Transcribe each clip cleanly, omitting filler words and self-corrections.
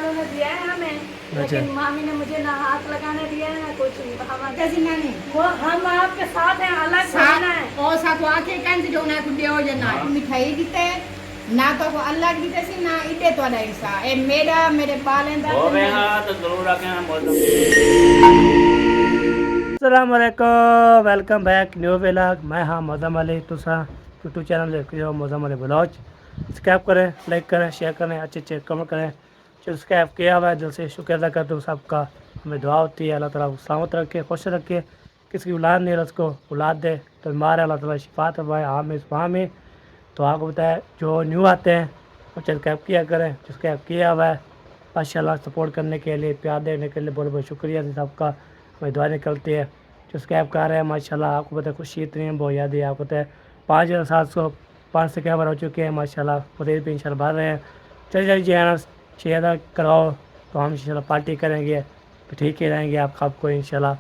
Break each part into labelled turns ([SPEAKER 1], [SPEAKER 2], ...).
[SPEAKER 1] वालों ने दिया है हमें, लेकिन मामी ने मुझे ना हाथ लगाने दिया है ना कुछ। हम वो हम आपके साथ हैं, अलग रहना है।
[SPEAKER 2] और साथ आके कान से जो ना कुछ हो जाना मिठाई दीते ना तो को अलग दीते सी ना इटे तो ऐसा ए मेरे पालेंदा
[SPEAKER 3] हो गए हाँ तो जरूर रखें मौसम।
[SPEAKER 4] अस्सलाम वालेकुम, वेलकम बैक न्यू व्लॉग। मैं हाँ मौसम अली, तुसा यूट्यूब चैनल देख रहे हो मौसम अली ब्लॉग। सब्सक्राइब करें, लाइक करें, शेयर करें, अच्छे कमेंट करें। जो सब्सक्राइब किया हुआ है दिल से शुक्र अदा करता हूँ सबका। हमें दुआ होती है अल्लाह ताला सलामत रखे, खुश रखे, किसी की औलाद नहीं है उसको औलाद दे, तो बीमार है अल्लाह ताला शिफा करवाए आमीन सुभान। तो आपको बताया जो न्यू आते हैं वो सब्सक्राइब किया करें, सब्सक्राइब किया हुआ है माशाल्लाह। सपोर्ट करने के लिए, प्यार देने के लिए बहुत बहुत शुक्रिया सबका। हमें दुआ निकलती है जो सब्सक्राइब कर रहे हैं माशाल्लाह। आपको पता है खुशी इतनी है बहुत याद है। आपको पता है 5,705 सब्सक्राइबर हो चुके हैं माशाल्लाह। मज़ीद भी इंशाल्लाह बढ़ रहे हैं। चलिए जी है 6,000 कराओ तो हम इंशाल्लाह पार्टी करेंगे, तो ठीक ही रहेंगे आपको इंशाल्लाह।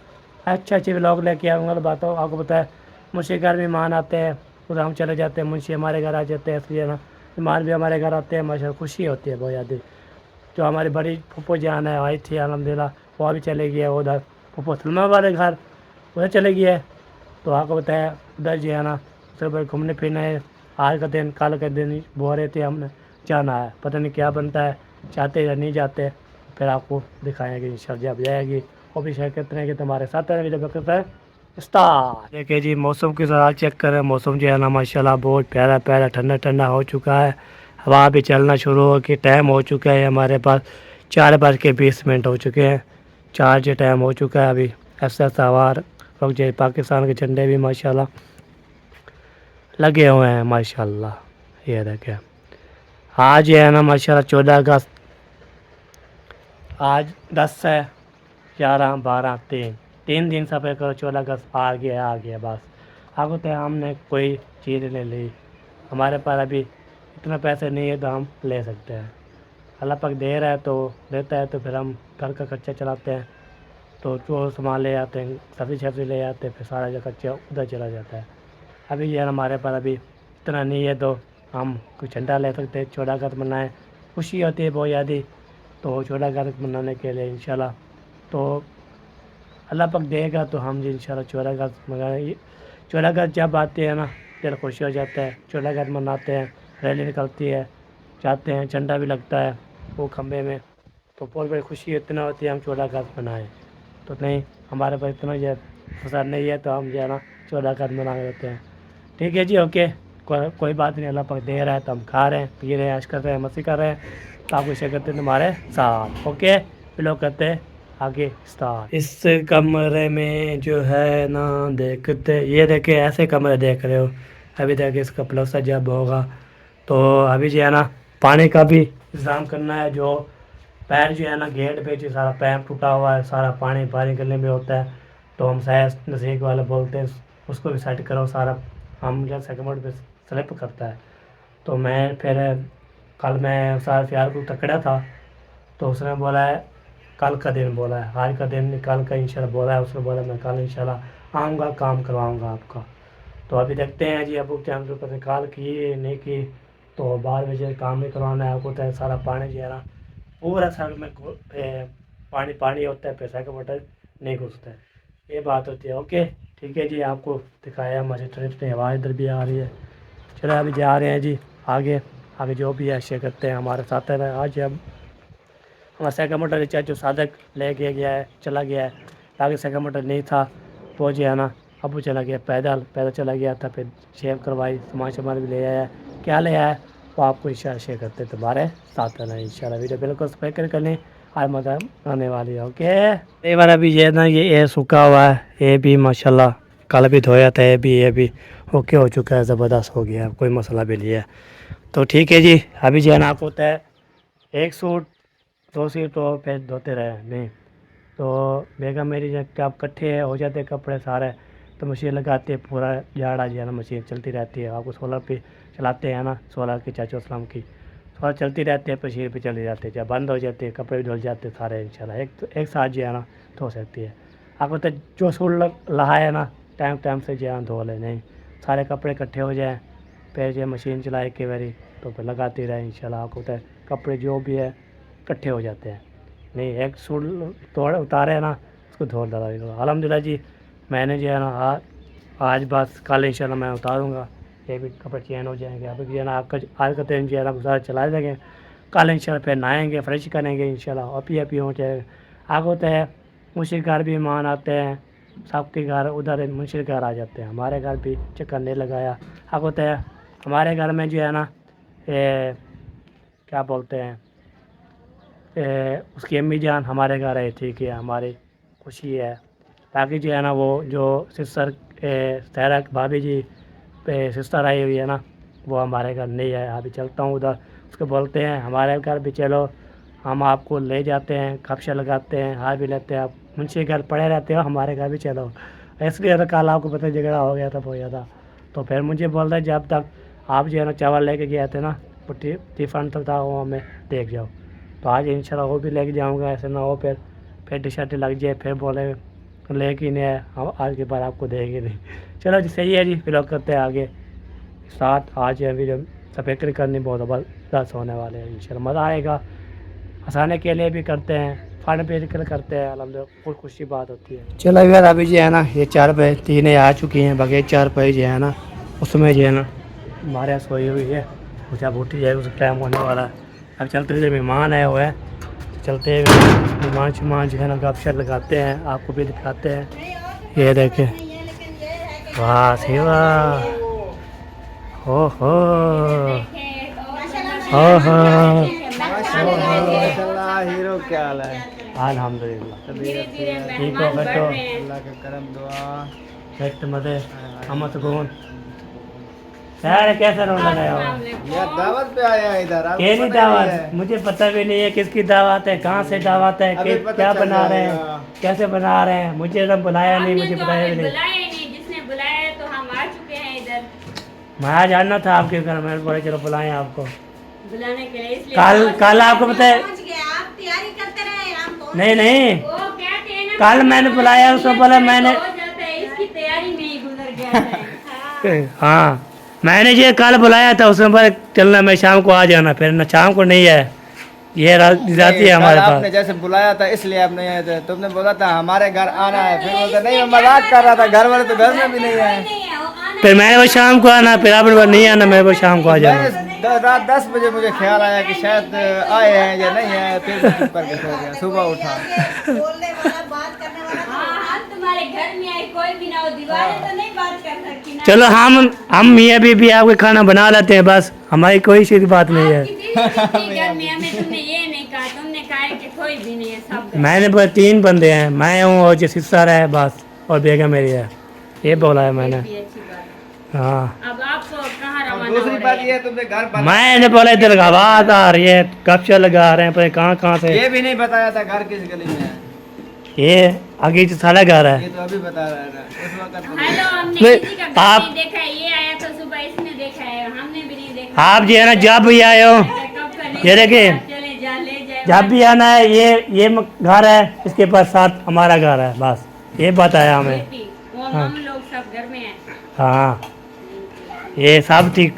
[SPEAKER 4] अच्छे व्लॉग लेके आऊँगा। तो बात आपको पता है मुझे घर मेहमान आते हैं, उधर हम चले जाते हैं, मुंशी हमारे घर आ जाते हैं, इसलिए ना मेहमान भी हमारे घर आते हैं माशाल्लाह। खुशी होती है बहुत ज़्यादा। जो हमारी बड़ी फूफो जान है आई थी अल्हम्दुलिल्लाह, वो अभी चले गई है उधर फूफो सलमा वाले घर, उधर चले गई है। तो आपको बताया उधर जो है ना सब घूमने फिरने आज का दिन कल का दिन बोल रहे थे हमने जाना है, पता नहीं क्या बनता है, चाहते या नहीं जाते, फिर आपको दिखाएंगे इंशाल्लाह जब जाएगी। वो भी शेयर करते हैं कि तुम्हारे साथ है जब करता है स्टार। देखिए जी मौसम के साथ चेक करें, मौसम जो है ना माशाल्लाह बहुत प्यारा प्यारा ठंडा ठंडा हो चुका है। हवा भी चलना शुरू हो के टाइम हो चुका है हमारे पास 4:20 हो चुके हैं। 4 जो टाइम हो चुका है अभी। ऐसा ऐसा हवा रुक जाए। पाकिस्तान के झंडे भी माशाल्लाह लगे हुए हैं माशाल्लाह। ये देखें आज जो है ना माशाल्लाह 14 अगस्त, आज 10 है 11 12 3 दिन सफ़र करो 14 अगस्त आ गया बस। आपको तो हमने कोई चीज़ नहीं ली, हमारे पास अभी इतना पैसे नहीं है तो हम ले सकते हैं। अल्लाह पाक दे रहा है तो देता है, तो फिर हम घर का खर्चा चलाते हैं। तो जो सामान ले आते हैं, सब्ज़ी ले आते हैं, फिर सारा जो खर्चा उधर चला जाता है। अभी यार हमारे पास अभी इतना नहीं है तो हम कुछ झंडा ले सकते हैं। 14 अगस्त मनाएं, खुशी होती है बहुत ज़्यादा। तो 14 अगस्त मनाने के लिए इंशाल्लाह तो अल्लाह पाक देगा तो हम जी इंशाल्लाह 14 अगस्त मनाएंगे। 14 अगस्त जब आती है ना दिल खुश हो जाता है। 14 अगस्त मनाते हैं, रैली निकलती है, जाते हैं, झंडा भी लगता है वो खंबे में, तो बहुत बड़ी खुशी इतना होती है हम 14 अगस्त मनाएँ। तो नहीं हमारे पास इतना जो पसंद नहीं है तो हम जो है ना 14 अगस्त मना लेते हैं। ठीक है जी ओके, कोई बात नहीं। अल्लाह पाक दे रहा है तो हम खा रहे हैं, पी रहे हैं, ऐश कर रहे हैं, मस्ती कर रहे हैं। तो आपको शेयर करते हैं तुम्हारे साथ। ओके फिर लोग करते हैं आगे स्टार्ट। इस कमरे में जो है ना देखते, ये देखे ऐसे कमरे देख रहे हो, अभी तक इसका प्लस्तर जब होगा तो अभी जो है ना पानी का भी इंतज़ाम करना है। जो पैर जो है ना गेट पे जो सारा पैर टूटा हुआ है, सारा पानी बाहर निकलने में होता है, तो हम शायद नसीक वाले बोलते हैं उसको भी सेट करो सारा। हम जब सेकंड पे स्लिप करता है तो मैं फिर कल मैं सारा प्यार को तकड़ा था, तो उसने बोला है कल का दिन, बोला है आज का दिन कल का इंशाल्लाह बोला है उसने, बोला मैं कल इंशाल्लाह आऊँगा काम करवाऊँगा आपका। तो अभी देखते हैं जी अब टाइम से पता कॉल की नहीं की, तो बाद में जो काम नहीं करवाना है। आपको तो सारा पानी जो है ना पूरा सड़क में पानी पानी होता है, पैसा का बटन नहीं घुसता है, ये बात होती है। ओके ठीक है जी, आपको दिखाया हमारी ट्रिप में आवाज़ इधर भी आ रही है। चलो अभी जा रहे हैं जी आगे, आगे जो भी है शेयर करते हैं हमारे साथ है। आज अब हमारा सेकंड मोटर रिचार्ज जो सादक ले गया है चला गया है, आगे सेकंड मोटर नहीं था वो जो है ना अब वो चला गया पैदल चला गया था। फिर शेव करवाई, सामान भी ले आया। क्या ले आया वो आपको इंशाल्लाह शेयर करते हैं तुम्हारे साथ है इंशाल्लाह। वीडियो बिल्कुल स्पेकर करने आज मज़ा आने वाली है। ओके एक बार अभी ये ना ये सूखा हुआ है, ये भी माशाल्लाह कल भी धोया था, ये भी ओके हो चुका है, ज़बरदस्त हो गया है, कोई मसला भी नहीं है। तो ठीक है जी अभी जो है ना आपको होता है एक सूट 2 सूट तो फिर धोते रहे नहीं, तो बेगम मेरी जब कब इकट्ठे हो जाते कपड़े सारे तो मशीन लगाते पूरा जाड़ा जो है ना मशीन चलती रहती है। आपको सोलर पे चलाते हैं ना, सोलर की चाचो सलाम की सोलर चलती रहती है, मशीन पे चली जाती है, जब बंद हो जाती है कपड़े भी धुल जाते हैं सारे इंशाल्लाह। एक साथ जो है ना धो सकती है। आपको तो जो सूट लहा है ना टाइम से जो है ना धो ले, नहीं सारे कपड़े इकट्ठे हो जाए फिर जो मशीन चलाए कई बारी तो फिर लगाती रहे इंशाल्लाह। आपको तो कपड़े जो भी है इकट्ठे हो जाते हैं। नहीं एक सूट तोड़ उतारे है ना उसको धो डाला। अल्हम्दुलिल्लाह जी मैंने जो है ना आज बस कल इंशाल्लाह मैं उतारूँगा, ये भी कपड़े चेंज हो जाएंगे। अभी जो है ना आज का दिन जो है ना गुजारा चला देंगे, कल इंशाल्लाह फिर नहाएंगे फ्रेश करेंगे इंशाल्लाह और पी हो जाएगा। आगे होता है मुंशी घर भी मेहमान आते हैं, सबके घर उधर मुंशी घर आ जाते हैं, हमारे घर भी चक्कर नहीं लगाया। आगे होता है हमारे घर में जो है ना क्या बोलते हैं उसकी अम्मी जान हमारे घर आई थी कि हमारी खुशी है। बाकी जो है ना वो जो सिस्टर सहरा भाभी जी सिस्टर आई हुई है ना वो हमारे घर नहीं है। अभी चलता हूँ उधर, उसको बोलते हैं हमारे घर भी चलो, हम आपको ले जाते हैं, खपशा लगाते हैं, हार भी लेते हैं, आप मुंशी घर पड़े रहते हो, हमारे घर भी चलो। इसलिए तो कल आपको पता झगड़ा हो गया था बहुत ज़्यादा। तो फिर मुझे बोल रहा है जब तक आप जो है ना चावल लेके गए थे ना वो टिफ़न तक था वो हमें देख जाओ, तो आज इंशाल्लाह वो भी लेके जाऊँगा। ऐसे ना हो फिर टी-शर्ट लग जाए फिर बोले लेके नहीं आए, हम आज के बाद आपको देंगे नहीं। चलो जी सही है जी, फिर करते हैं आगे साथ। आज अभी जो सफेक्री करनी बहुत ज़बरदस्त होने वाले हैं, इंशाल्लाह मज़ा आएगा। हंसाने के लिए भी करते हैं, फन पे करते हैं, अल्हम्दुलिल्लाह बहुत खुशी बात होती है। चलो यार अभी जो है ना ये 4 पे 3 आ चुकी हैं, बगैर 4 पे जो है ना उसमें जो है ना हमारे यहाँ सोई हुई है, जब उठी जाए उसका टाइम होने वाला है। अब चलते हुए मेहमान आए हुए हैं, चलते हुए मेहमान जो है ना गपशप लगाते हैं, आपको भी दिखाते हैं। ये देखें वाह सेवा हो
[SPEAKER 3] हीरो क्या हाल है?
[SPEAKER 4] अल्हम्दुलिल्लाह ठीक हो बैठो,
[SPEAKER 3] अल्लाह का करम दुआ।
[SPEAKER 4] बैठ मजे हम सुकून। यार कैसा रोन लगाया हुआ?
[SPEAKER 3] यार दावत पे आया है इधर। आपको
[SPEAKER 4] केली
[SPEAKER 3] पता ही
[SPEAKER 4] दावत
[SPEAKER 3] है।
[SPEAKER 4] मुझे पता भी नहीं है किसकी दावत है, कहाँ से दावत है,
[SPEAKER 3] अभी पता
[SPEAKER 4] क्या
[SPEAKER 3] चल
[SPEAKER 4] बना रहे हैं,
[SPEAKER 3] जाएगा।
[SPEAKER 4] कैसे बना रहे हैं, मुझे तो बुलाया नहीं, मुझे बताया भी नहीं।
[SPEAKER 2] बुलाया नहीं, जिसने बुलाया तो हम आ चुके हैं इधर
[SPEAKER 4] मैं जानना था आपके घर में, बोले चलो बुलाएं आपको
[SPEAKER 2] बुलाने के लिए। इसलिए
[SPEAKER 4] कल आपको पता है
[SPEAKER 1] आप तैयारी करते रहे, हम पहुंच
[SPEAKER 4] नहीं
[SPEAKER 2] वो कहते हैं ना
[SPEAKER 4] कल मैंने बुलाया उसको बोला मैंने
[SPEAKER 2] हो जाता है, इसकी तैयारी में ही गुजर गया है।
[SPEAKER 4] हाँ मैंने ये कल बुलाया था, उसमें बोला चलना मैं शाम को आ जाना, फिर न शाम को नहीं है, ये जाती है हमारे
[SPEAKER 3] आपने
[SPEAKER 4] पास।
[SPEAKER 3] जैसे बुलाया था इसलिए आप नहीं आए थे। तुमने बोला था हमारे घर आना है, फिर बोलते नहीं मैं मजाक कर रहा था, घर वाले तो घर में भी नहीं आए।
[SPEAKER 4] फिर मैंने वो शाम को आना, फिर आपने बोला नहीं आना, मैं वो शाम को आ जाना।
[SPEAKER 3] मैंने रात 10 बजे मुझे ख्याल आया कि शायद आए हैं या नहीं आए, फिर मैं चुप करके सो गया। सुबह उठा
[SPEAKER 1] बोलने वाला बात करने वाला
[SPEAKER 2] हम तुम्हारे घर में आए, कोई भी ना हो, दीवारें तो नहीं बात कर सकती ना।
[SPEAKER 4] चलो हम मियाँ बीबी आपके खाना बना लेते हैं, बस हमारी कोई सी बात नहीं है।
[SPEAKER 2] आपकी बीवी कितनी घर में, हमें तुमने ये नहीं कहा, तुमने कहा है कि कोई भी नहीं है, सब
[SPEAKER 4] मैंने बस 3 बंदे हैं, मैं हूँ और जो सिस्टर है बस, और बेगम मेरी है, ये बोला है मैंने।
[SPEAKER 2] भी अच्छी बात है।
[SPEAKER 4] हाँ
[SPEAKER 2] अब आपको कहाँ
[SPEAKER 3] और
[SPEAKER 2] रवाना
[SPEAKER 3] दूसरी
[SPEAKER 2] हो
[SPEAKER 3] बात
[SPEAKER 2] रहे
[SPEAKER 3] ये
[SPEAKER 2] हैं?
[SPEAKER 3] है तुमने घर बना,
[SPEAKER 4] मैंने बोला इधर आवाज आ रही है, कब्जा लगा रहे हैं, पता कहाँ से।
[SPEAKER 3] ये भी नहीं बताया था घर किस गली में है।
[SPEAKER 4] ये आगे जो सारा घर है।
[SPEAKER 3] ये तो अभी बता रहा था उस वक्त तो
[SPEAKER 2] हेलो, हमने
[SPEAKER 4] नहीं,
[SPEAKER 2] किसी का घर
[SPEAKER 4] आप-
[SPEAKER 2] नहीं देखा है, ये आया था सुबह, इसने देखा है, हमने भी नहीं देखा।
[SPEAKER 4] आप जो है ना जब भी आए हो,
[SPEAKER 2] कब का नहीं
[SPEAKER 4] ये देखिए,
[SPEAKER 2] देखा, चले जा ले जाए।
[SPEAKER 4] जब भी आना है ये घर है, इसके पास साथ हमारा घर है, बस ये बताया हमें।
[SPEAKER 2] बेटी, वो
[SPEAKER 4] हाँ।
[SPEAKER 2] हम लोग सब घर में हैं।
[SPEAKER 4] हाँ ये सब ठीक।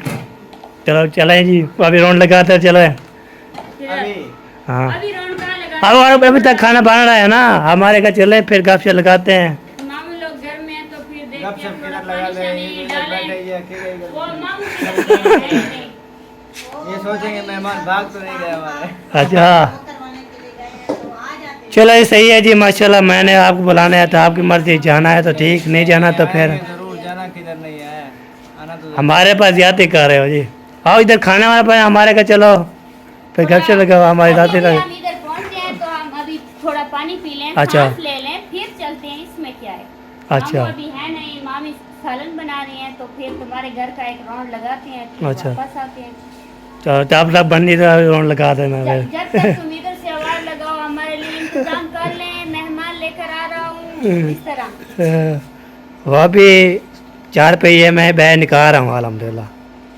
[SPEAKER 4] चलो चले जी, अभी राउंड लगाते हैं, चलो।
[SPEAKER 2] फिर
[SPEAKER 3] अभी
[SPEAKER 4] हाँ
[SPEAKER 2] अभी राउंड कहाँ लगा?
[SPEAKER 4] अब अभी तक खाना बन रहा है ना हमारे घर, चले फिर गपशप लगाते हैं।
[SPEAKER 2] मामू लोग घर में हैं तो फिर देखते
[SPEAKER 3] गप
[SPEAKER 2] हैं,
[SPEAKER 3] शप
[SPEAKER 2] थोड़ा
[SPEAKER 3] किधर लगा
[SPEAKER 2] पानी
[SPEAKER 3] ले,
[SPEAKER 2] शानी
[SPEAKER 3] ये इधर बैठे
[SPEAKER 2] डालें।
[SPEAKER 3] ये अकेले ही
[SPEAKER 2] वो
[SPEAKER 3] कर-
[SPEAKER 2] मामू के घर में है नहीं।
[SPEAKER 3] ये सोचेंगे मेहमान भाग तो नहीं गए हमारे।
[SPEAKER 4] अच्छा
[SPEAKER 1] करवाने के लिए गए हैं तो आ जाते
[SPEAKER 4] चलो ये सही है जी, माशाल्लाह। मैंने आपको बुलाना है तो आपकी मर्जी, जाना है तो ठीक, नहीं जाना तो फिर
[SPEAKER 3] आएंगे जरूर, जाना किधर नहीं है, आना तो
[SPEAKER 4] हमारे पास याद कर रहे हो जी। आओ इधर खाने वाला पाए हमारे का, चलो फिर घर से लगाओ हमारी जाती
[SPEAKER 2] अभी
[SPEAKER 4] लगे।
[SPEAKER 2] हम इधर पहुंच गए तो हम अभी थोड़ा पानी पी लें,
[SPEAKER 4] अच्छा।
[SPEAKER 2] सांस ले लें, फिर चलते हैं, इसमें क्या है।
[SPEAKER 4] अच्छा।
[SPEAKER 2] मामू अभी है नहीं, मामी सालन बना रही हैं, तो फिर तुम्हारे घर का एक राउंड लगाते हैं, फिर
[SPEAKER 4] अच्छा।
[SPEAKER 2] वापस आते हैं।
[SPEAKER 4] चलो तो आप सब बंदी तो राउंड लगा देना
[SPEAKER 2] जब
[SPEAKER 4] फिर।
[SPEAKER 2] जब तक तुम इधर से आवाज लगाओ, हमारे लिए इंतजाम कर लें, मेहमान लेकर आ रहा हूँ, इस तरह।
[SPEAKER 4] वो अभी 4 पहिए मैं बह निकाल रहा हूँ अल्हम्दुलिल्लाह।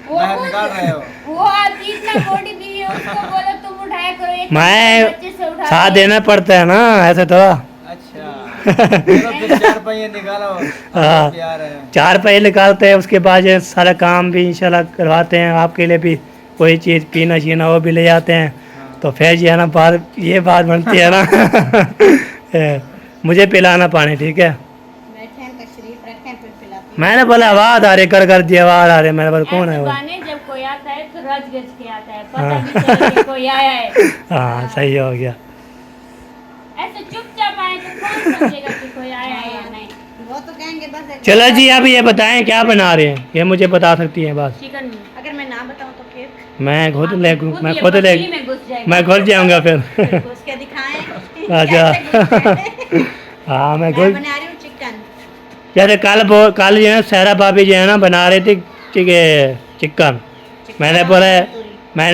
[SPEAKER 3] बाहर निकाल रहे हो।
[SPEAKER 2] वो आप इतना बॉडी भी है, उसको बोलो तुम उठाया करो, एक
[SPEAKER 4] मैं
[SPEAKER 2] बच्चे से उठा
[SPEAKER 4] साथ
[SPEAKER 2] के।
[SPEAKER 4] देना पड़ता है ना, ऐसे तो।
[SPEAKER 3] अच्छा चलो फिर 4 पहिए निकालो,
[SPEAKER 4] हाँ।
[SPEAKER 3] प्यार है।
[SPEAKER 4] 4 पहिए निकालते हैं, उसके बाद ये सारा काम भी इंशाल्लाह करवाते हैं, आपके लिए भी कोई चीज़ पीना शीना वो भी ले जाते हैं। तो फिर जो है ना ये बात बनती है ना मुझे पिलाना पानी, ठीक है।
[SPEAKER 2] बैठे हैं तशरीफ रखें फिर पिलाते
[SPEAKER 4] मैंने बोला आवाज़ आ रही, कर दिया आवाज़ आ रही, मैंने बोला कौन है वो।
[SPEAKER 1] गाने जब कोई आता है तो रज गज के आता है, पता भी चले कि कोई आया है।
[SPEAKER 4] हाँ सही हो गया।
[SPEAKER 1] ऐसे चुपचाप आए तो कौन समझेगा कि कोई आया है या नहीं।
[SPEAKER 2] वो तो कहेंगे बस एक
[SPEAKER 4] चलो जी अब ये बताएं क्या बना रहे हैं, ये मुझे बता सकती हैं बस।
[SPEAKER 1] चिकन
[SPEAKER 2] अगर मैं ना बताऊं तो फिर
[SPEAKER 4] मैं खुद
[SPEAKER 1] आप
[SPEAKER 4] ले
[SPEAKER 1] खुद
[SPEAKER 4] मैं
[SPEAKER 1] ये
[SPEAKER 4] खुद ले
[SPEAKER 1] पतीली में घुस जाएगा।
[SPEAKER 4] मैं घुस जाऊंगा फिर
[SPEAKER 2] घुस के दिखाएं
[SPEAKER 4] अच्छा
[SPEAKER 2] कैसे घुस गए?
[SPEAKER 4] हाँ मैं
[SPEAKER 2] मैं
[SPEAKER 4] घुस
[SPEAKER 2] बना रही हूँ चिकन।
[SPEAKER 4] जैसे कल जो है सहरा भाभी जो है ना बना रही थी चिकन। मैंने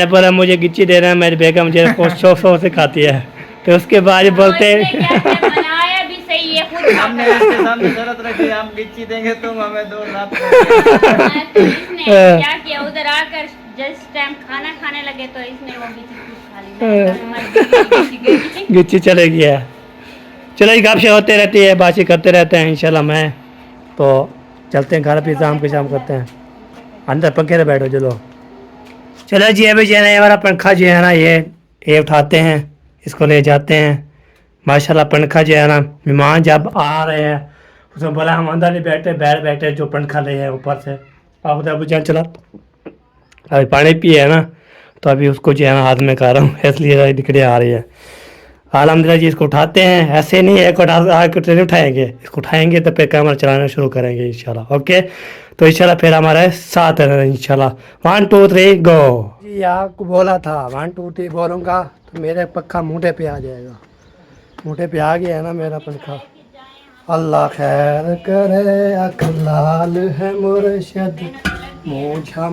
[SPEAKER 4] बोला मुझे गिच्ची दे रहा है, मेरी बेगम मुझे शौक से खाती है। तो उसके बाद बोलते
[SPEAKER 1] बनाया भी सही है खुद
[SPEAKER 3] हमने इसके सामने शर्त रखी, हम गिच्ची देंगे तुम हमें 2 लाख।
[SPEAKER 1] तो इसने क्या किया, उधर आकर जिस टाइम खाना खाने लगे तो इसने वो गिच्ची
[SPEAKER 4] गिच्ची चले गया। चलो ये गपशप होते रहती है, बातचीत करते रहते हैं इंशाल्लाह। मैं तो चलते हैं घर पे, शाम करते हैं। अंदर पंखे में बैठो चलो। चलो जी अभी जो है ना ये वाला पंखा जो है ना ये उठाते हैं, इसको ले जाते हैं। माशाल्लाह पंखा जो है ना मेहमान जब आ रहे हैं उसमें बोला हम अंदर नहीं बैठे जो पंखा ले है ऊपर से। अब अबू जान चला अभी पानी पिए है ना, तो अभी उसको जो है ना हाथ में खा रहा हूँ, इसलिए दिक्कतें आ रही है। अलहमदिल्ला जी इसको उठाते हैं, ऐसे नहीं एक नहीं उठाएंगे, इसको उठाएंगे तो फिर कैमरा चलाना शुरू करेंगे इंशाल्लाह। ओके तो इंशाल्लाह फिर हमारे साथ है इंशाल्लाह। 1 2 3 गो। जी आपको बोला था 1 2 3 बोलूँगा तो मेरे पंखा मुँहे पे आ जाएगा। मुँहे पे आ गया है ना मेरा पंखा। अल्लाह खैर करे अकलाल है मुर्शद मूझा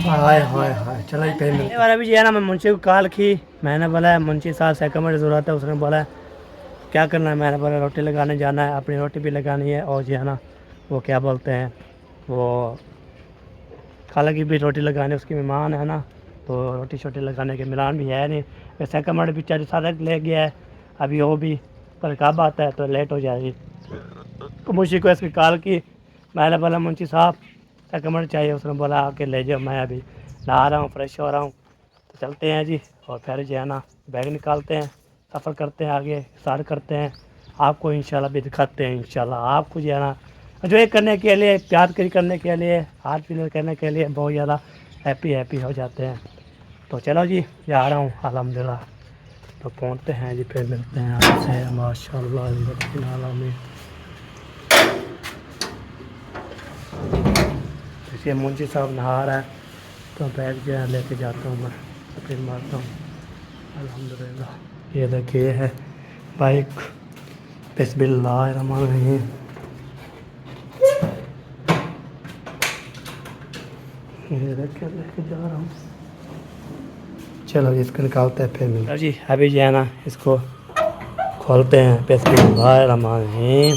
[SPEAKER 4] हाय हाय हाय। चलो ही पे मिलते हैं। अभी जो है ना मैं मुंशी को कॉल की, मैंने बोला मुंशी साहब से कमर ज़रूरत है। उसने बोला क्या करना है, मैंने बोला रोटी लगाने जाना है, अपनी रोटी भी लगानी है और जो है ना वो क्या बोलते हैं वो खाला की भी रोटी लगानी, उसकी मेहमान है ना, तो रोटी शोटी लगाने के मिलान भी है नहीं। वैसे कमर बेचारी सारा ले गया है, अभी वो भी पर कब आता है तो लेट हो जाएगी। तो मुंशी को इसकी कॉल की, मैंने बोला मुंशी साहब कमर चाहिए। उसने बोला आके ले जाओ, मैं अभी नहा रहा हूँ, फ्रेश हो रहा हूँ। तो चलते हैं जी और फिर जो है ना बैग निकालते हैं, सफ़र करते हैं, आगे स्टार्ट करते हैं। आपको इंशाल्लाह भी दिखाते हैं इंशाल्लाह। आपको जो है ना एंजॉय करने के लिए, प्यार करने के लिए, हाथ पीले करने के लिए बहुत ज़्यादा हैप्पी हो जाते हैं। तो चलो जी जा रहा हूँ अल्हम्दुलिल्लाह। तो पहुँचते हैं जी, फिर मिलते हैं आपसे माशाल्लाह। इसलिए मुंशी साहब नहा रहा है तो बैग जो है लेके जाता हूँ मैं, फिर मारता हूँ अल्हम्दुलिल्लाह। ये देखिए है बाइक, बिस्मिल्लाहिर्रहमानिर्रहीम। ये देखिए लेके जा रहा हूँ। चलो इसको निकालते हैं फिर मिलते हैं जी। अभी जो है ना इसको खोलते हैं, बिस्मिल्लाहिर्रहमानिर्रहीम।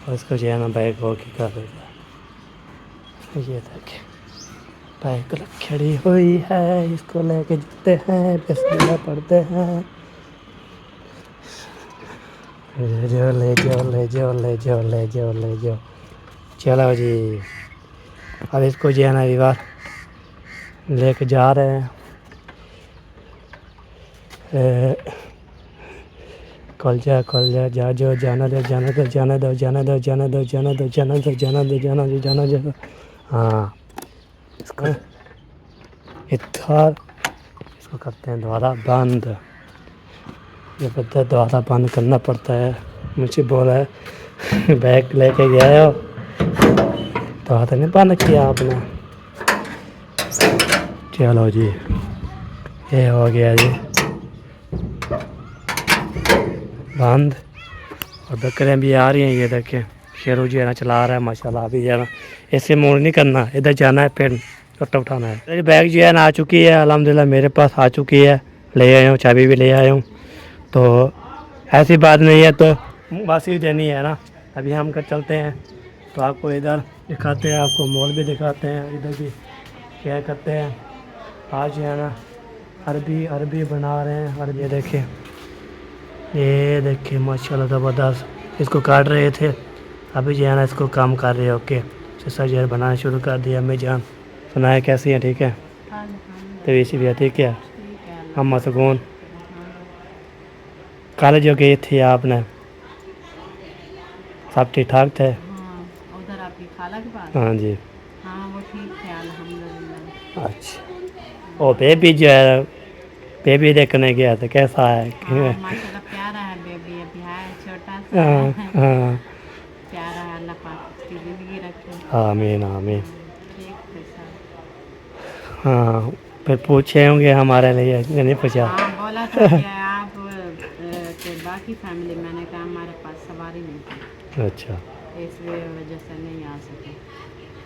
[SPEAKER 4] और इसको जो है ना बैग हो की कर देगा। ये देखिए बाइक खड़ी हुई है, इसको लेके जाते हैं, बिस्मिल्लाह पढ़ते हैं। ले जाओ। चलो जी अब इसको जो है ना विवाह लेके जा रहे हैं। कल जा जाना दो। हाँ इसको इसको करते हैं दोबारा बंद। ये पता है दोबारा बंद करना पड़ता है। मुझे बोला है बैग लेके गया हो तो हाथ नहीं बंद किया आपने। चलो जी ये हो गया जी बंद। और बकरियाँ भी आ रही हैं, ये देखें शेरू जो है ना चला रहा है माशाल्लाह। अभी जो है ना ऐसे मोड़ नहीं करना, इधर जाना है फिर कट्टा उठाना है। मेरी बैग जो है ना आ चुकी है अल्हम्दुलिल्लाह, मेरे पास आ चुकी है, ले आया हूँ, चाबी भी ले आया हूँ। तो ऐसी बात नहीं है तो वासी देनी है ना। अभी हम कर चलते हैं तो आपको इधर दिखाते हैं, आपको मॉल भी दिखाते हैं, इधर भी क्या करते हैं। आज जो है ना अरबी बना रहे हैं। अरबी ये देखिए माशाल्लाह ज़बरदस्त। इसको काट रहे थे, अभी जो है ना इसको काम कर रहे हैं। ओके सर जो है बनाना शुरू कर दिया। अम्मी जान सुनाए कैसी है? ठीक है। तबीयत शबीयत ठीक है?
[SPEAKER 2] ठीक है
[SPEAKER 4] अम्मा सुकून? कल जो गए थे आपने सब ठीक ठाक थे?
[SPEAKER 2] हाँ उधर आपकी खाला के पास?
[SPEAKER 4] हाँ जी।
[SPEAKER 2] हाँ वो ठीक थे अल्हम्दुलिल्लाह।
[SPEAKER 4] अच्छा, ओ बेबी जो है बेबी देखने गया था, कैसा है?
[SPEAKER 2] हाँ माशाल्लाह प्यारा है बेबी, अभी है छोटा सा
[SPEAKER 4] हाँ
[SPEAKER 2] है।
[SPEAKER 4] हाँ,
[SPEAKER 2] प्यारा है, अल्लाह पाक उसकी ज़िंदगी रखे।
[SPEAKER 4] आमीन आमीन।
[SPEAKER 2] ठीक है सर।
[SPEAKER 4] हाँ फिर पूछे होंगे हमारे लिए कि नहीं पूछा?
[SPEAKER 2] हाँ बोला था कि आप के बाकी फैमिली, मैंने कहा हमारे पास सवारी नहीं थी,
[SPEAKER 4] अच्छा
[SPEAKER 2] इस वजह से नहीं आ सके।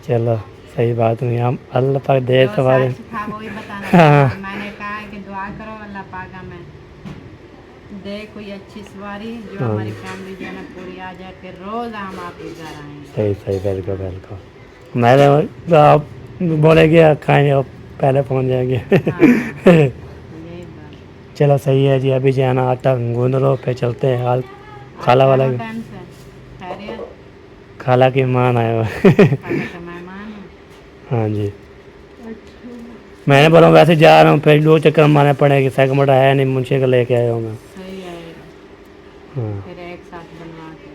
[SPEAKER 4] चलो सही बात नहीं, हम अल्लाह पाक दे
[SPEAKER 2] जो
[SPEAKER 4] सवारी।
[SPEAKER 2] सच था वही बताना
[SPEAKER 4] हाँ।
[SPEAKER 2] था। मैंने कहा कि दुआ करो अल्लाह पाक हमें दे कोई अच्छी सवारी जो
[SPEAKER 4] हाँ।
[SPEAKER 2] हमारी फैमिली जो है ना पूरी आ जाए, फिर रोज़ हम आपके घर आएंगे।
[SPEAKER 4] सही सही, बिल्कुल बिल्कुल। मैंने आप बोलेंगे खाएंगे आप पहले पहुंच जाएंगे।
[SPEAKER 2] हाँ, यही बात।
[SPEAKER 4] चलो सही है जी, अभी जाना आटा गूंद लो फिर चलते हैं। हाल खाला वाला
[SPEAKER 2] आज टाइम से खैरियत,
[SPEAKER 4] खाला की मान आया हुआ।
[SPEAKER 2] खाला का मेहमान है।
[SPEAKER 4] हाँ जी। मैंने बोला वैसे जा रहा हूँ, फिर 2 चक्कर मारने पड़ेंगे, सेकंड है नहीं, मुंशी को लेके आया हूँ मैं।
[SPEAKER 2] सही आएगा,
[SPEAKER 4] हाँ
[SPEAKER 2] फिर एक साथ बनवा के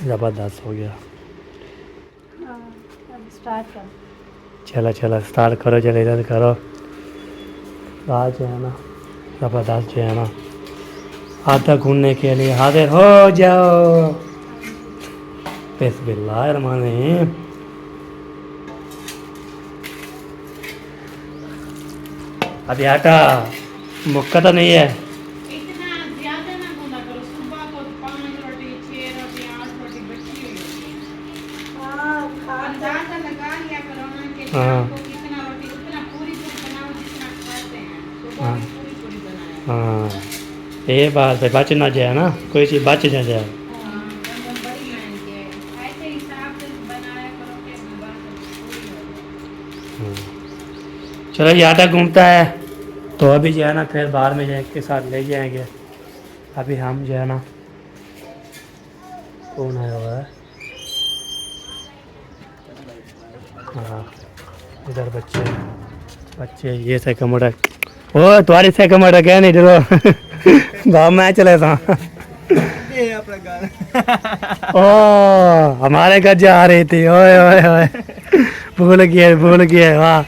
[SPEAKER 4] ज़बरदस्त हो गया।
[SPEAKER 1] अब स्टार्ट कर।
[SPEAKER 4] चलो चलो स्टार्ट करो, चलो इधर करो। आज जो है ना ज़बरदस्त जो है ना आटा गूंदने के लिए हाजिर हो जाओ। बिस्मिल्लाहिर्रहमानिर्रहीम। अभी आटा मुक्का तो नहीं है?
[SPEAKER 2] इतना ज़्यादा ना बोला करो, सुबह को 5 रोटी 6 रोटी 8 रोटी बची हुई होती है। अंदाज़ा लगा लिया करो ना कि
[SPEAKER 4] हाँ।
[SPEAKER 2] शाम को कितना रोटी, उतना पूरी बनाओ जितना खाते हैं, सुबह
[SPEAKER 4] हाँ।
[SPEAKER 2] भी पूरी बनाया।
[SPEAKER 4] हाँ ये बात है, बच ना जाए ना, कोई चीज़ बच ना जाए।
[SPEAKER 2] हाँ, मतलब बड़ी मेहनत है, ऐसे हिसाब से बनाया करो कि बात पूरी हो जाए।
[SPEAKER 4] चलो ये आटा घूमता है तो अभी जो है ना फिर बाहर में जाए के साथ ले जाएंगे। अभी हम जो है ना कौन आया हुआ है? हाँ इधर बच्चे बच्चे ये से कमरा, ओ तुम्हारी से कमरा क्या नहीं डरो। गाँव में चले था।
[SPEAKER 3] ये अपना घर।
[SPEAKER 4] ओ हमारे घर जा रही थी, ओए ओए ओए भूल गए वाह।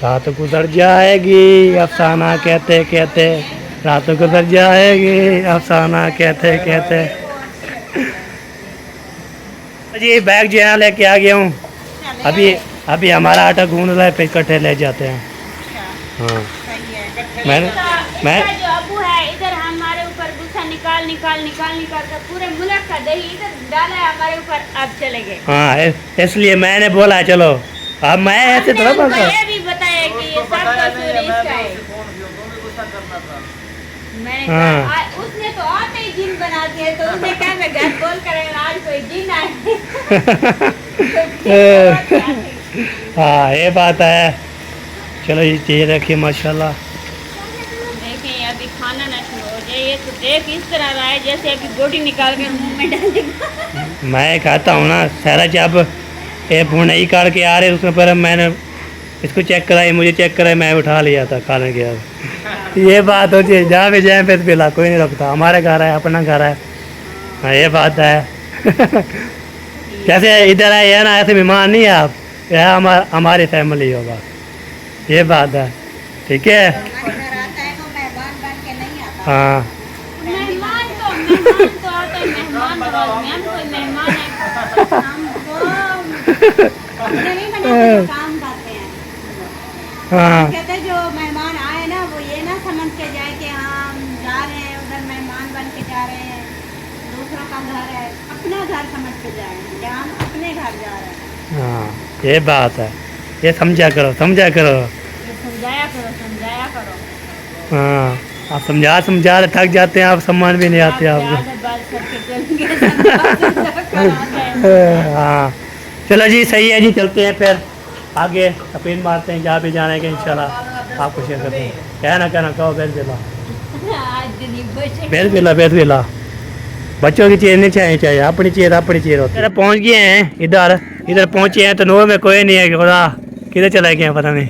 [SPEAKER 4] रात गुजर जाएगी अफसाना कहते कहते, रात गुजर जाएगी अफसाना कहते कहते। जी बैग जो है लेके आ गया हूँ। अभी हमारा आटा गूंद रहा है, फिर इकट्ठे ले जाते हैं। हाँ मैं
[SPEAKER 1] जो अबू है इधर हमारे ऊपर गुस्सा निकाल कर पूरे मुल्क का दही इधर डाला है हमारे ऊपर, अब चले गए।
[SPEAKER 4] हाँ इसलिए मैंने बोला चलो अब मैं ऐसे थोड़ा बोलता हूँ।
[SPEAKER 1] मैंने भी बताया कि ये सब कसूर इसका है। मैंने
[SPEAKER 4] हाँ।
[SPEAKER 1] कहा उसने तो आते ही जिन बना दिए, तो उसने कहा मैं घर बोल कर आज कोई जिन आए।
[SPEAKER 4] हाँ ये बात है। चलो ये चीज़ रखिए माशाल्लाह।
[SPEAKER 1] देखें अभी खाना ना शुरू हो जाए, ये तो देख इस तरह रहा है जैसे अभी बोटी निकाल कर मुंह में डालेगा।
[SPEAKER 4] मैं खाता हूँ ना सारा, जब ये भुनई काट के आ रहे उसमें पर मैंने इसको चेक कराई, मुझे चेक कराई, मैं उठा लिया था खाने के बाद। ये बात होती है, जहाँ भी जाए फिर पिला कोई नहीं रखता, हमारे घर है अपना घर है। हाँ ये बात है। जैसे इधर आए है ना, ऐसे मेहमान नहीं है आप, यह हमारी फैमिली होगा, ये बात है। ठीक है हाँ
[SPEAKER 1] मेहमान तो आता है, मेहमान नवाज में हम कोई मेहमान है, हमको नहीं बनाते काम करते हैं।
[SPEAKER 4] हाँ
[SPEAKER 1] कहते हैं जो मेहमान आए ना वो ये ना समझ के जाए कि हाँ हम जा रहे हैं उधर मेहमान बन के जा रहे हैं, दूसरों का घर है, अपना घर समझ के जाए कि हम अपने घर जा रहे हैं।
[SPEAKER 4] हाँ ये बात है, ये समझा करो समझाया करो। हाँ आप समझा थक जाते हैं आप, सम्मान भी नहीं आते आपको। हाँ चलो जी सही है जी, चलते हैं फिर आगे अपील मारते हैं, जहाँ भी जाने के इंशाल्लाह आपको शेयर करते हैं। कहना कहो बेल बिला बच्चों की चीज़ नहीं चाहिए, अपनी चीज़ होती है। पहुँच गए हैं इधर इधर पहुंचे हैं तो नूर में कोई नहीं है कि खुदा किधर चला गया पता नहीं।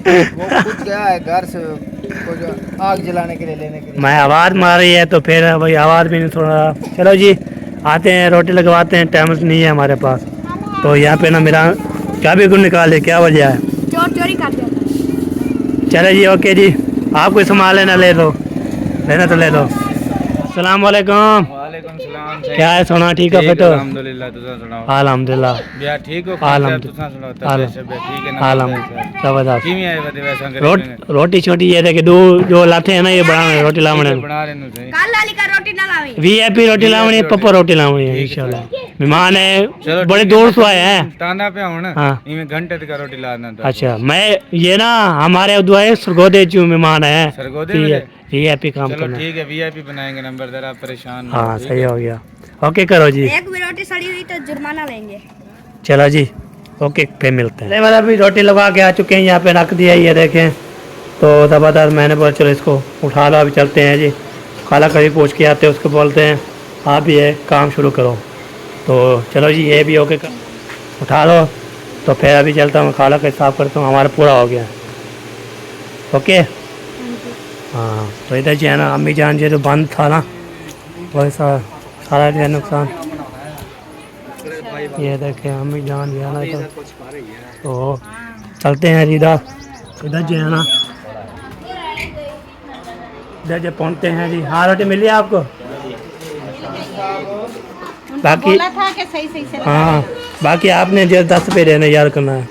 [SPEAKER 3] वो खुद गया है घर से कुछ आग जलाने के लिए लेने के लिए।
[SPEAKER 4] मैं आवाज़ मार रही है तो फिर वही आवाज़ भी नहीं सुन रहा। चलो जी आते हैं रोटी लगवाते हैं, टाइम नहीं है हमारे पास। तो यहाँ पे ना मेरा चाबी को निकाल ले, क्या वजह है?
[SPEAKER 2] चोरी कर दिया।
[SPEAKER 4] चलो जी ओके जी, आप कोई सामान लेना ले लो, लेना तो ले लो। अस्सलाम वालेकुम।
[SPEAKER 3] वालेकुम सलाम।
[SPEAKER 4] क्या है सोना ठीक है बेटो?
[SPEAKER 3] अल्हम्दुलिल्लाह तुसा सुनाओ।
[SPEAKER 4] अल्हम्दुलिल्लाह
[SPEAKER 3] बिया ठीक हो?
[SPEAKER 4] अल्हम्दुलिल्लाह
[SPEAKER 3] तुसा सुनाओ तबीयत शबीयत ठीक है ना?
[SPEAKER 4] अल्हम्दुलिल्लाह जबरदस्त।
[SPEAKER 3] किवें आए बदे वैसा करे
[SPEAKER 4] रोटी छोटी ये देखे दो जो लाते हैं ना ये बना रोटी लावणे
[SPEAKER 3] बना रहे नु सही।
[SPEAKER 2] काल लाली का रोटी ना लावे।
[SPEAKER 4] वीआईपी रोटी लावणी, पप्पा रोटी लावणी है इंशाल्लाह। मेहमान है बड़े दूर से आए हैं।
[SPEAKER 3] ताना पे हो ना
[SPEAKER 4] हाँ।
[SPEAKER 3] इमे घंटे तक रोटी लाना था।
[SPEAKER 4] अच्छा मैं ये ना हमारे दुआए सरगोदे चू मेहमान है,
[SPEAKER 3] सरगोदे में?
[SPEAKER 4] वीआईपी काम
[SPEAKER 3] चलो
[SPEAKER 4] करना।
[SPEAKER 3] ठीक है वीआईपी बनाएंगे नंबरदार, आप परेशान मत
[SPEAKER 4] हाँ
[SPEAKER 3] हो, ठीक
[SPEAKER 4] सही
[SPEAKER 3] है?
[SPEAKER 4] हो गया। ओके करो जी।
[SPEAKER 2] एक भी रोटी सड़ी हुई तो जुर्माना लेंगे।
[SPEAKER 4] चलो जी ओके फिर मिलते हैं। मतलब अभी रोटी लगा के आ चुके हैं, यहाँ पे रख दिया ये देखें। तो ज़बरदस्त मैंने बोला चलो इसको उठा लो, अभी चलते हैं जी। खाला कभी पूछ के आते हैं उसको बोलते हैं आप ये काम शुरू करो। तो चलो जी ये भी ओके उठा लो। तो फिर अभी चलता हूँ खाला का साफ करता हूँ, हमारा पूरा हो गया। ओके हाँ तो इधर जो है ना अम्मी जान जो बंद था ना वैसा सारा जो है नुकसान। ये देखें अम्मी जान जो है ना तो चलते हैं इधर। इधर जो है ना इधर जो पहुँचते हैं जी। हाँ रोटी मिली आपको? बाकी
[SPEAKER 1] बोला था कि सही सही से
[SPEAKER 4] हाँ बाकी आपने जो 10 रुपये देने याद करना है।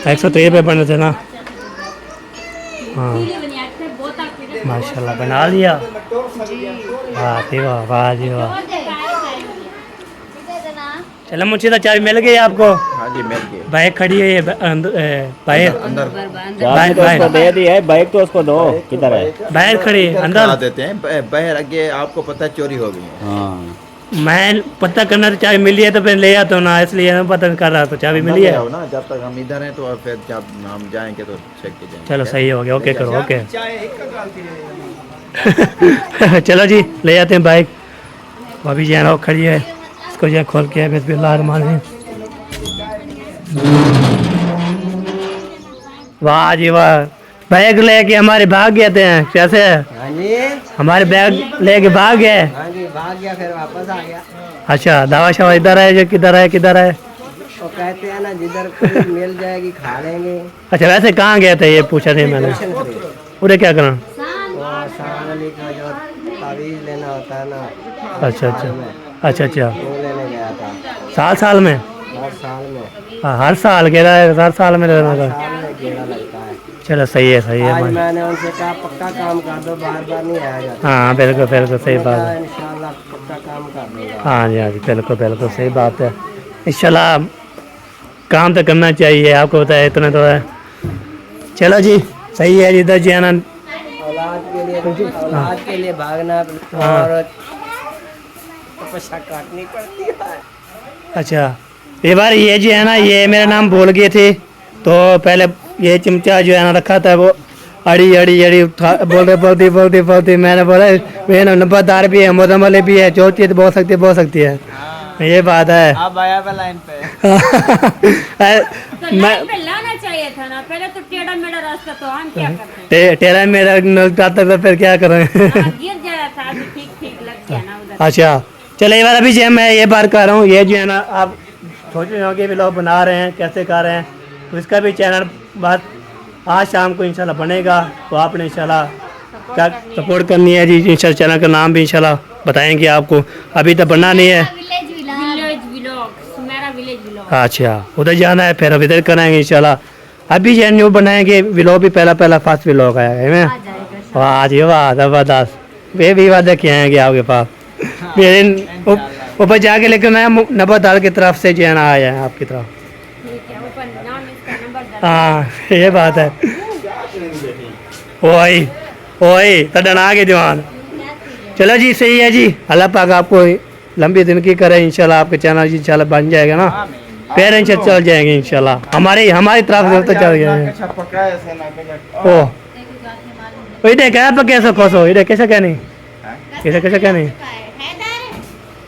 [SPEAKER 4] 103 रुपये बने थे ना। हाँ माशाल्लाह बना लिया। वाह जी वाह, वाह जी वाह। चलो मुझे तो चाबी मिल गई आपको?
[SPEAKER 3] हाँ जी मिल गए।
[SPEAKER 4] बाइक खड़ी है ये बाइक
[SPEAKER 3] अंदर
[SPEAKER 4] बाइक
[SPEAKER 3] दे दी है, बाइक तो उसको दो। किधर है?
[SPEAKER 4] बाहर खड़ी है
[SPEAKER 3] अंदर
[SPEAKER 4] अंदर।
[SPEAKER 3] देते हैं बाहर, आगे आपको पता चोरी हो गई है। हाँ
[SPEAKER 4] मैं पता करना तो चाबी मिली है तो फिर ले आता हूँ ना, इसलिए मैं पता कर रहा तो चाबी मिली है
[SPEAKER 3] ना। जब तक हम इधर हैं तो फिर जब हम जाएंगे तो चेक के जाएंगे।
[SPEAKER 4] चलो सही हो गया। ओके करो ओके। चलो जी ले जाते हैं बाइक। अभी जो है ना खड़ी है, इसको जो है खोल के बिस्मिल्लाहिर्रहमानिर्रहीम। वाह जी वाह, बैग लेके हमारे भाग गए थे कैसे?
[SPEAKER 5] हाँ जी
[SPEAKER 4] हमारे बैग लेके भाग गए।
[SPEAKER 5] हाँ जी भाग गया, फिर वापस आ गया।
[SPEAKER 4] अच्छा दवा शवा इधर है जो किधर है किधर है?
[SPEAKER 5] वो कहते हैं ना जिधर कोई मिल जाएगी खा लेंगे।
[SPEAKER 4] अच्छा वैसे कहाँ गए थे ये पूछा नहीं मैंने। पूरे क्या करना?
[SPEAKER 5] वो सावली का जो तावीज़ लेना होता है ना।
[SPEAKER 4] अच्छा अच्छा अच्छा अच्छा
[SPEAKER 5] वो लेने गया था
[SPEAKER 4] साल में?
[SPEAKER 5] हर साल में।
[SPEAKER 4] हाँ हर साल कह रहा है, हर साल में लेना था।
[SPEAKER 5] साल में गेड़ा लगता है।
[SPEAKER 4] चलो सही है सही है
[SPEAKER 5] आज
[SPEAKER 4] भाई।
[SPEAKER 5] मैंने उनसे कहा पक्का काम कर दो, बार बार नहीं आया जाता।
[SPEAKER 4] हाँ बिल्कुल बिल्कुल सही बात है।
[SPEAKER 5] इंशाल्लाह पक्का काम कर दूंगा।
[SPEAKER 4] हाँ जी हाँ जी बिल्कुल बिल्कुल सही बात है। इंशाल्लाह काम तो करना चाहिए, आपको पता है इतना तो है। चलो जी सही है जिधर जी है ना
[SPEAKER 5] औलाद के लिए भागना और तपस्या काटनी पड़ती है।
[SPEAKER 4] अच्छा ये बार ये जो है ना ये मेरा नाम भूल गए थे तो पहले ये चिमचा जो है ना रखा था वो अड़ी अड़ी अड़ी बोलते मैंने बोला मेरे नंबरदार भी है, मोदम वाले भी है, जो चीज़ बोल सकती है। ये बात है।
[SPEAKER 3] आप आया पे लाइन पे।
[SPEAKER 4] मैं
[SPEAKER 1] लाना चाहिए था ना, पहले तो टेढ़ा मेढ़ा रास्ता, तो हम क्या करते
[SPEAKER 4] टेरा मेरा नलका तो फिर क्या करें।
[SPEAKER 1] गिर जा रहा था, अभी ठीक ठीक लग गया ना उधर।
[SPEAKER 4] अच्छा चलो ये बार अभी जो मैं ये बात कर रहा हूँ, ये जो है ना आप सोच रहे हो कि भी लोग बना रहे हैं कैसे कर रहे हैं, तो इसका भी चैनल बात आज शाम को इंशाल्लाह बनेगा। तो आपने इंशाल्लाह क्या सपोर्ट करनी है जी। इंशाल्लाह चैनल का नाम भी इंशाल्लाह बताएंगे आपको, अभी तो बनना नहीं है।
[SPEAKER 1] Village vlog, Sumera village vlog.
[SPEAKER 4] अच्छा उधर जाना है फिर अभी इधर कराएंगे इंशाल्लाह। अभी जो न्यू बनाएंगे व्लॉग भी पहला फर्स्ट व्लॉग आया है। वाह जी वाह ज़बरदस्त। वे भी वादा किए हैं कि आपके पास ऊपर जाके, लेकिन मैं नंबरदार की तरफ से जो है ना आया है आपकी तरफ।
[SPEAKER 1] ठीक है, ऊपर नाम इसका नंबर
[SPEAKER 4] हाँ ये बात है। ओए ओए तो डना के जवान। चलो जी सही है जी, अल्लाह पाक आपको लंबी जिंदगी करे इंशाल्लाह। आपके चैनल जी इंशाल्लाह बन जाएगा ना, पेरेंट्स चल जाएंगे इंशाल्लाह। हमारी तरफ से तो चल गए। ओ इधर क्या पर कैसे खोसो, इधर कैसे क्या नहीं, इधर कैसे क्या नहीं।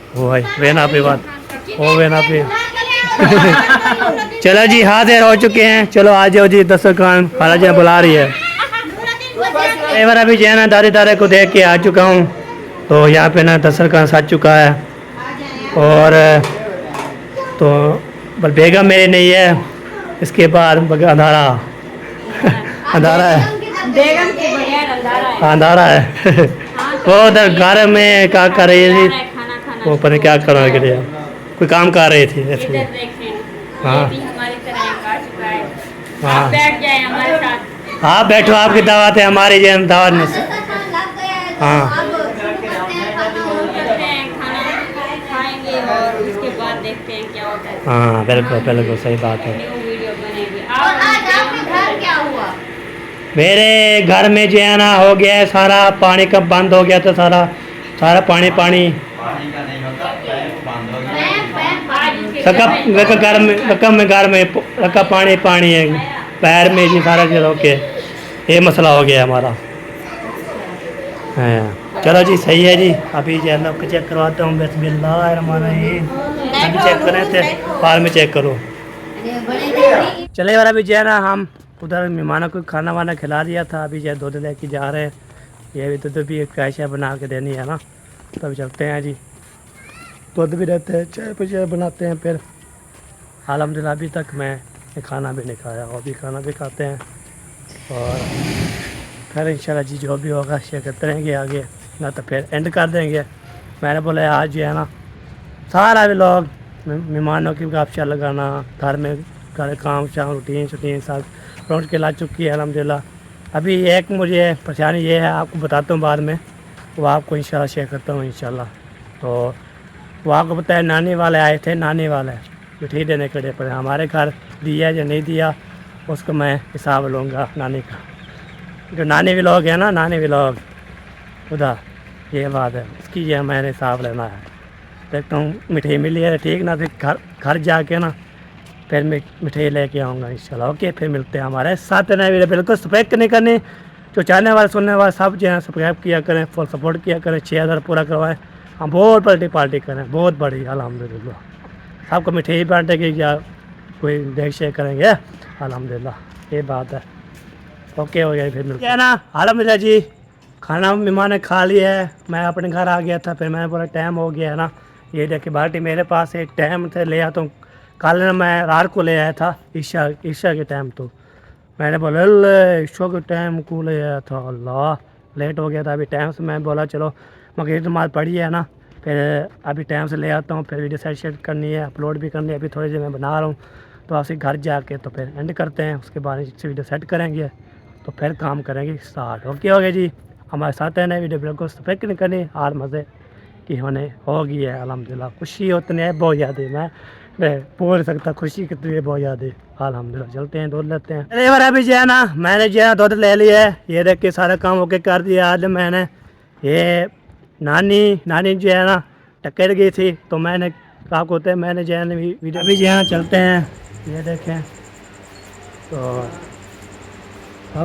[SPEAKER 4] ओ भाई वे ना पे बात, ओ वे ना पे चलो जी हाजिर हो चुके हैं, चलो आ जाओ जी दस्तरखान, खाला जी बुला रही है। एक बार अभी जो है ना दादी दादा को देख के आ चुका हूँ, तो यहाँ पे ना दस्तरखान सज चुका है। और तो बल बेगम मेरी नहीं है, इसके बाद अंधारा अंधारा है,
[SPEAKER 1] बेगम के बगैर अंधारा है।
[SPEAKER 4] अंधारा है। वो उधर घर में क्या कर रही थी,
[SPEAKER 1] खाना खाना
[SPEAKER 4] वो पता क्या करने के लिए कोई काम कर रही थी ऐसे।
[SPEAKER 1] इधर देखें,
[SPEAKER 4] हाँ।
[SPEAKER 1] ये भी हमारी तरह खा चुका है।
[SPEAKER 4] हाँ।
[SPEAKER 1] आप बैठ जाए हमारे साथ।
[SPEAKER 4] आप बैठो, आपकी दावत है, हमारी जो दावत में से। हाँ
[SPEAKER 1] करते हैं, खाना खाएंगे और उसके बाद देखते हैं क्या होता है।
[SPEAKER 4] हाँ बिल्कुल बिल्कुल सही बात है।
[SPEAKER 1] न्यू वीडियो बनेगी।
[SPEAKER 2] आज आपके घर क्या हुआ?
[SPEAKER 4] मेरे घर में जो है ना हो गया है सारा पानी, कब बंद हो गया था सारा सारा पानी पानी रका घर में रका पानी पानी है पैर में जी सारा चलो के ये मसला हो गया हमारा। हाँ चलो जी सही है जी, अभी जो है ना चेक करवाता हूँ। बिस्मिल्लाहिर्रहमानिर्रहीम, अभी चेक करें थे बाहर में चेक करो। चले और अभी जो है ना हम उधर मेहमानों को खाना वाना खिला दिया था, अभी जो है दूध लेके जा रहे हैं। ये भी दूध भी कैशा बना के देनी है ना, तब चलते हैं जी। दूध भी रहते हैं, चाय पे चाय बनाते हैं। फिर अल्हम्दुलिल्लाह अभी तक मैं खाना भी नहीं खाया, और भी खाना भी खाते हैं। और फिर इंशाल्लाह जी जो भी होगा शेयर करते रहेंगे आगे, ना तो फिर एंड कर देंगे। मैंने बोला आज जो है ना सारा भी लोग मेहमानों की गपशप लगाना, घर में घर काम शाम रूटीन शूटीन सब पहुँच के ला चुकी है अल्हम्दुलिल्लाह। अभी एक मुझे परेशानी ये है, आपको बताता हूँ बाद में, वो आपको इंशाल्लाह शेयर करता हूँ इंशाल्लाह। तो वो आपको पता है नानी वाले आए थे, नानी वाले मिठाई देने के लिए, पर हमारे घर दिया या नहीं दिया उसको मैं हिसाब लूँगा नानी का। जो नानी व्लॉग है ना, नानी व्लॉग उधर ये बात है, उसकी ये मैंने हिसाब लेना है। देखता हूँ मिठाई मिली है ठीक ना, फिर घर जाके ना फिर मैं मिठाई लेके आऊँगा इंशाल्लाह। ओके फिर मिलते हैं हमारे साथ। नए वीडियो बिल्कुल सब्सक्राइब नहीं करनी, जो चाहने वाले सुनने वाले सब जो है सब्सक्राइब किया करें, फुल सपोर्ट किया करें, 6000 पूरा करवाएं। हम बहुत बड़ी पार्टी करें, बहुत बड़ी अल्हम्दुलिल्लाह। सबको मिठाई बांटेंगे या कोई देख शेयर करेंगे अल्हम्दुलिल्लाह, ये बात है। ओके हो गया, फिर मिलते हैं ना। अल्हम्दुलिल्लाह जी खाना मेहमान ने खा लिया है, मैं अपने घर आ गया था। फिर मैंने बोला टाइम हो गया है ना, ये देखिए बाल्टी मेरे पास है, टाइम से ले आता हूँ। कल ना मैं रात को ले आया था ईशा के टाइम, तो मैंने बोला ईशा के टाइम को ले आया था, अल्लाह लेट हो गया था। अभी टाइम से मैं बोला चलो मगर नमाज़ पढ़ी है ना, फिर अभी टाइम से ले आता हूँ। फिर वीडियो सेट करनी है, अपलोड भी करनी है, अभी थोड़ी देर मैं बना रहा हूँ। तो आपसे घर जाके तो फिर एंड करते हैं, उसके बाद इससे वीडियो सेट करेंगे तो फिर काम करेंगे स्टार्ट। ओके हो गया जी, हमारे साथ है नए वीडियो बिल्कुल सफेद नहीं करनी, और मज़े की होने होगी है अल्हम्दुलिल्लाह। खुशी उतनी है बहुत ज़्यादा, मैं बोल सकता खुशी कितनी है बहुत ज़्यादा अल्हम्दुलिल्लाह। चलते हैं दूध लेते हैं। अरे बार अभी जो है ना मैंने जो है दूध ले लिया है, ये देख के सारा काम ओके कर दिया। आज मैंने ये नानी जो है ना टक्कर गई थी, तो मैंने क्या होता है मैंने जो है ना वीडियो अभी जो है ना चलते हैं, ये देखें तो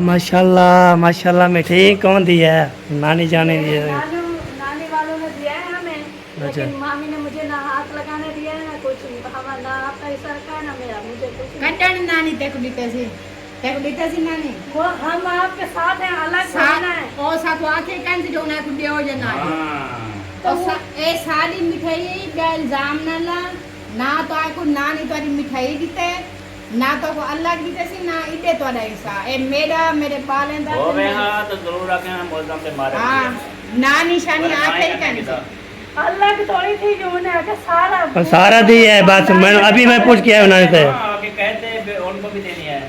[SPEAKER 4] माशाल्लाह मिठाई कौन दी है, नानी जाने दी है।
[SPEAKER 1] नानी वालों ने दिया है हमें,
[SPEAKER 4] अच्छा।
[SPEAKER 1] लेकिन मामी ने मुझे ना हाथ लगाने दिया है ना कुछ, हमारा ना आपका इशारा का है ना मेरा, मुझे कुछ नहीं।
[SPEAKER 2] कंटन नानी तेको लीते सी नानी
[SPEAKER 1] वो हम आपके साथ हैं, अलग
[SPEAKER 2] साथ
[SPEAKER 1] रहना है।
[SPEAKER 2] ओ साथ आके कान से जो ना कुछ हो जाना तो ए सारी मिठाई का इल्जाम ना ला ना, तो आपको नानी तुम्हारी मिठाई दीते ना, तो को अलग दीते सी ना इडे तो ऐसा ए मेरे पालेंदा
[SPEAKER 5] हो गए हाँ तो जरूर आके हम बोलते हैं मारे
[SPEAKER 2] हां नानी शानी आके ही कान
[SPEAKER 1] अलग थोड़ी थी जो उन्हें आके
[SPEAKER 4] सारा दी है बस। मैं अभी मैं पूछ के आया नानी से,
[SPEAKER 5] आके कहते हैं उनको भी देनी है।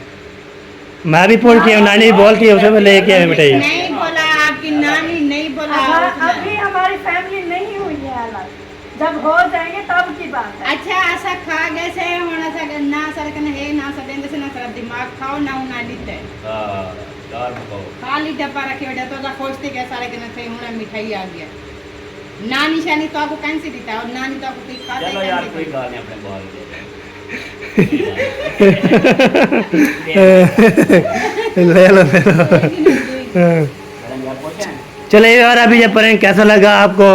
[SPEAKER 4] मैं भी पूछ के नानी बोलती है उसे मैं लेके आया मिठाई।
[SPEAKER 2] नहीं बोला आपकी नानी नहीं बोला
[SPEAKER 1] अभी हमारी फैमिली नहीं हुई है अलग, जब हो जाएंगे तब की बात है।
[SPEAKER 2] अच्छा ऐसा खा गए से होना सा ना सरकन है ना सदेंदे से ना सर दिमाग खाओ ना उना लीते
[SPEAKER 5] हां यार को
[SPEAKER 2] खाली डब्बा रखे वजह तो खोजते के सारे के थे होना मिठाई आ गया। नानी शानी तो आपको कैसे देता और नानी तो आपको खा दे।
[SPEAKER 5] चलो यार कोई बात नहीं, अपने बाल
[SPEAKER 4] ले लो चले यार। अभी जब पढ़ें कैसा लगा आपको,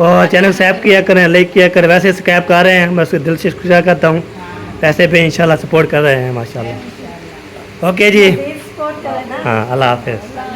[SPEAKER 4] और चैनल सब्सक्राइब किया करें, लाइक किया करें। वैसे सब्सक्राइब कर रहे हैं, मैं उसको दिल से शुक्रिया करता हूँ। पैसे पे इंशाल्लाह सपोर्ट कर रहे हैं माशाल्लाह। ओके जी,
[SPEAKER 1] सपोर्ट करें ना।
[SPEAKER 4] हाँ, अल्लाह हाफिज़।